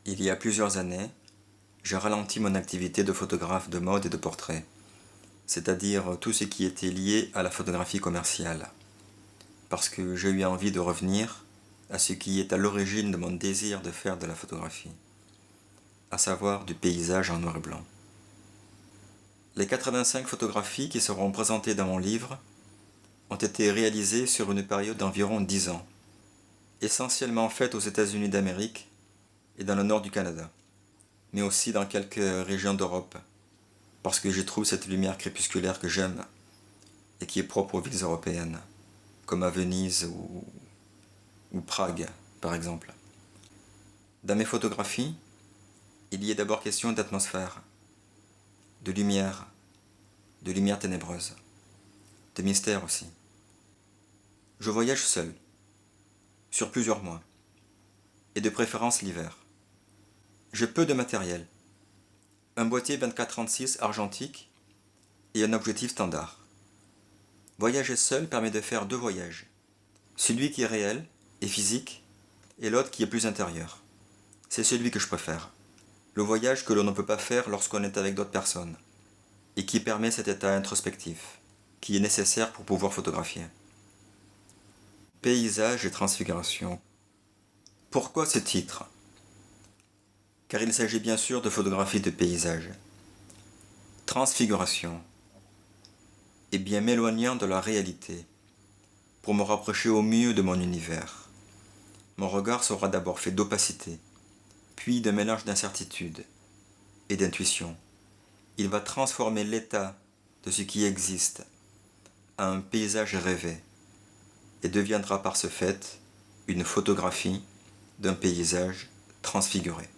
Il y a plusieurs années, j'ai ralenti mon activité de photographe de mode et de portrait, c'est-à-dire tout ce qui était lié à la photographie commerciale, parce que j'ai eu envie de revenir à ce qui est à l'origine de mon désir de faire de la photographie, à savoir du paysage en noir et blanc. Les 85 photographies qui seront présentées dans mon livre ont été réalisées sur une période d'environ 10 ans, essentiellement faites aux États-Unis d'Amérique et dans le nord du Canada, mais aussi dans quelques régions d'Europe, parce que je trouve cette lumière crépusculaire que j'aime et qui est propre aux villes européennes, comme à Venise ou Prague, par exemple. Dans mes photographies, il y est d'abord question d'atmosphère, de lumière ténébreuse, de mystère aussi. Je voyage seul, sur plusieurs mois, et de préférence l'hiver. J'ai peu de matériel, un boîtier 24-36 argentique et un objectif standard. Voyager seul permet de faire deux voyages, celui qui est réel et physique, et l'autre qui est plus intérieur. C'est celui que je préfère. Le voyage que l'on ne peut pas faire lorsqu'on est avec d'autres personnes, et qui permet cet état introspectif, qui est nécessaire pour pouvoir photographier. Paysage et transfiguration. Pourquoi ce titre ? Car il s'agit bien sûr de photographie de paysage. Transfiguration. Et bien m'éloignant de la réalité, pour me rapprocher au mieux de mon univers. Mon regard sera d'abord fait d'opacité, puis de mélange d'incertitude et d'intuition. Il va transformer l'état de ce qui existe à un paysage rêvé et deviendra par ce fait une photographie d'un paysage transfiguré.